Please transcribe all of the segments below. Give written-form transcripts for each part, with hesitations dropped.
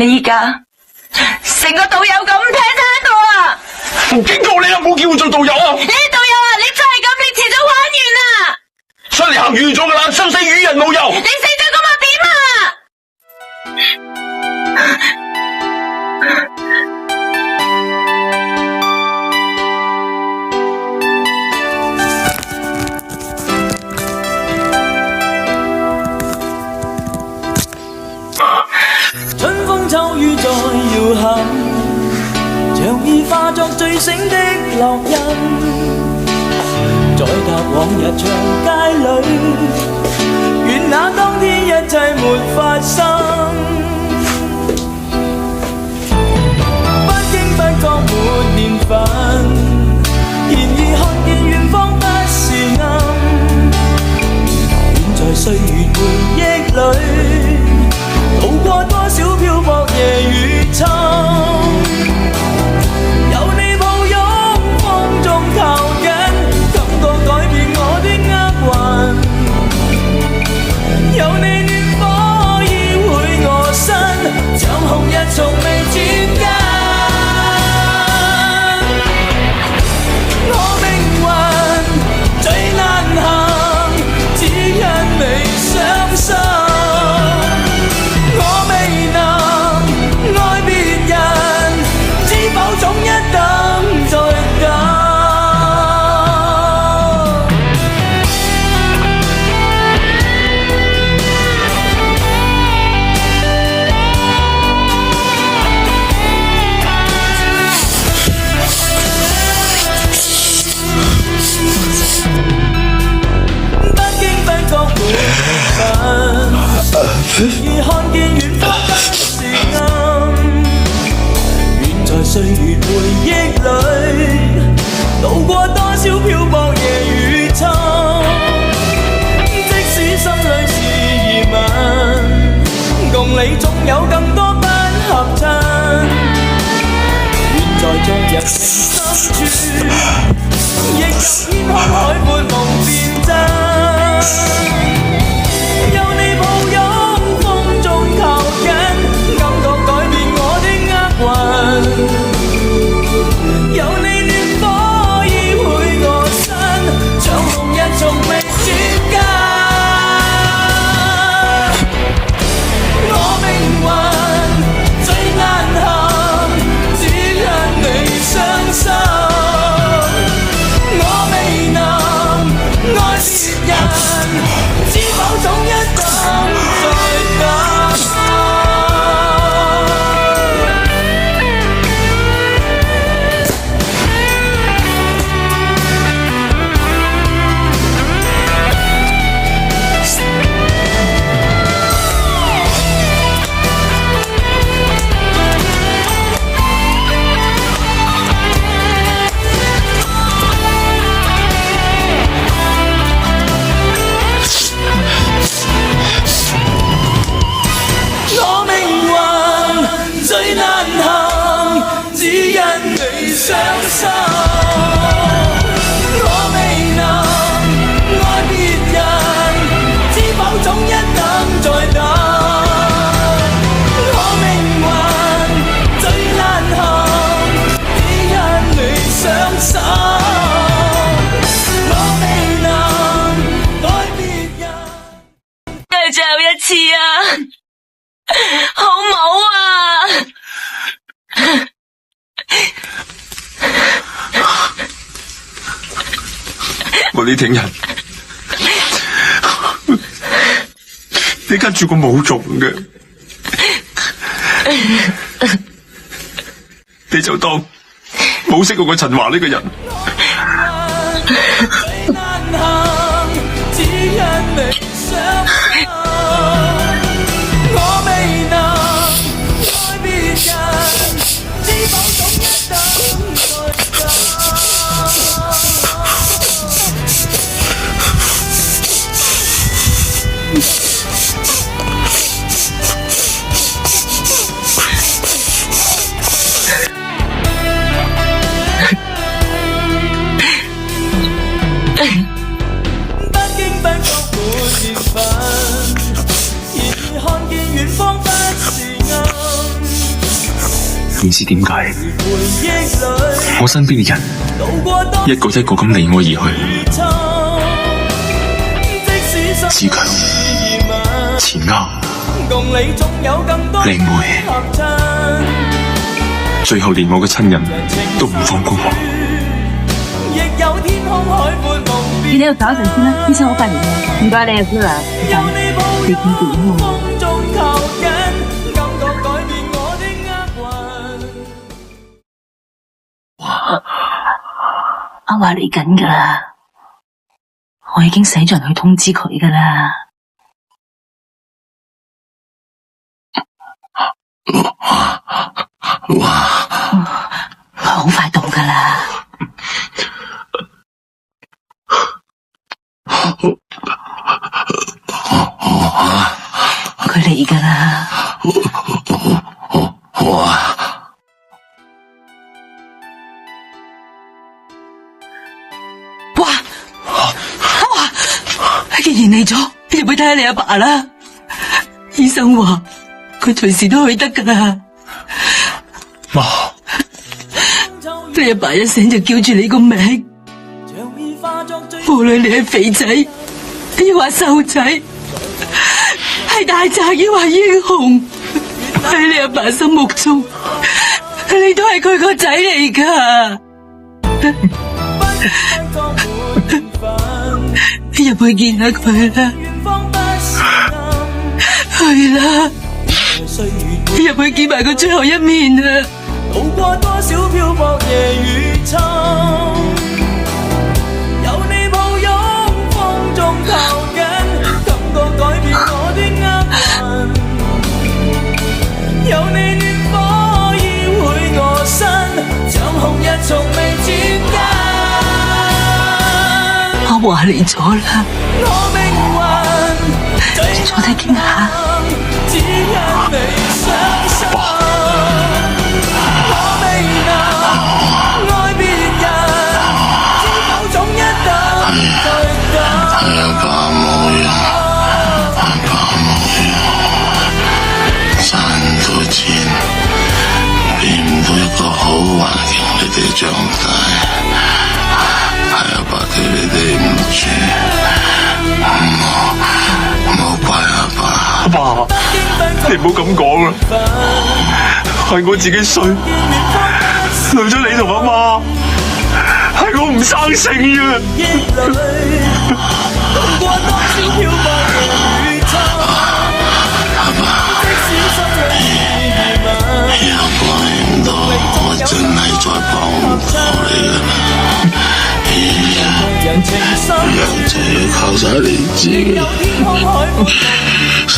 你而家成個導遊咁踢喺度啊！我警告你啊，唔好叫我做導遊啊！你導遊啊，你再係咁，你遲早玩完啦！出嚟行完咗噶啦，生死與人無尤。你死咗咁啊點啊？春風秋雨在搖撼，像已化作醉醒的烙印，再踏往日長街裏，願那當天一切沒發生。不經不覺沒年份，然而看見遠方不是暗，遠在歲月回憶裏，渡過多少漂泊夜與秋，有你抱擁風中靠緊，感覺改變我的厄運，有你暖火依偎我身，像紅日從未轉間，我命運最難行，只因你傷心。總一等再等。不經不覺沒緣分，而看見遠方不是暗，在歲月回憶裏，渡過多少漂泊夜與秋，即使心裏是疑問，共你總有更多不合襯，願在昨日情深處，亦有天空海闊夢變真，有你抱擁風中靠緊，感覺改變我的厄運，有你暖火依偎我身，像紅日從未轉間，我命運最難行，只因你傷心，我未能愛別人，知否總一等再等。傷心，我未能愛別人，知否總一等再等，我命運最難行，只因你傷心，我未能愛別人。最後一次啊，好冇啊！我呢挺人，你跟住個冇用嘅，你就當冇識過個陳華呢個人。不經不覺沒唔知點解，我身邊嘅人一個一個咁離我而去。志強、錢鷗、靚妹，最後連我嘅親人都唔放過我。你喺度搞一陣先啦，醫生好快嚟啦。唔該你啊，姑娘，你見點喎？阿華嚟緊噶啦，我已經使咗人去通知佢噶啦。好快到噶啦。佢嚟噶啦。哇！阿華，既然嚟咗，入去睇下你阿爸啦。醫生話佢隨時都去得噶啦。媽，你阿爸一聲就叫住你個名，無論你係肥仔，抑或瘦仔，係大賊抑或英雄，喺你阿爸心目中，你都係佢個仔嚟噶。入去見下佢啦，係啦，入去見埋佢最後一面啊！渡過多少漂泊夜與秋，有你抱擁風中靠緊，感覺改變我的厄運，有你暖火依會我身，像紅日從未轉間。阿華嚟咗啦，坐低傾下。長大，係阿爸對你哋唔住，冇怪阿爸。阿爸，你唔好咁講啦，係我自己衰，累咗你同阿媽，係我唔生性啊！阿爸，以後幫你唔到，我真係再幫唔到你㗎啦。人就要靠晒你自己，生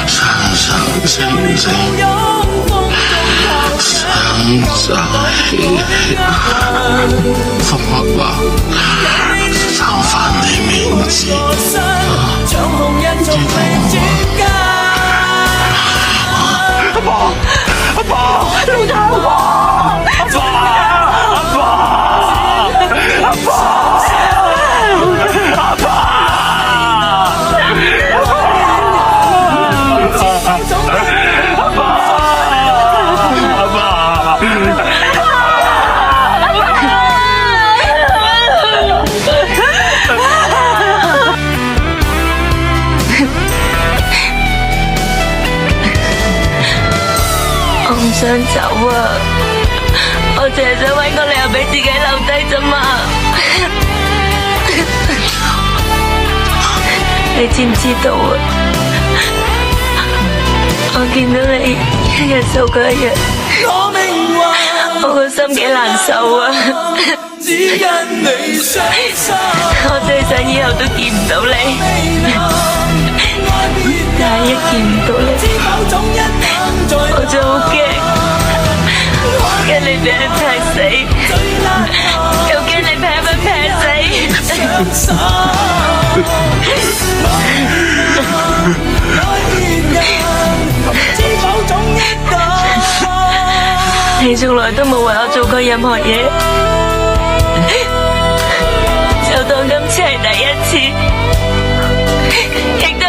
生性性，生生氣氣，福阿爸生返你面子。阿爸，阿爸，老太婆，阿爸，阿爸，阿爸，阿爸，我唔想走啊！我淨係想搵個理由俾自己留低啫嘛。你知唔知道啊？我見到你一日瘦過一日，我個心幾難受啊！我最想以後都見唔到你，但係一見唔到你，我就好驚，驚你俾人劈死，又驚你劈唔劈死。你從來都冇為我做過任何嘢，就當今次係第一次，亦都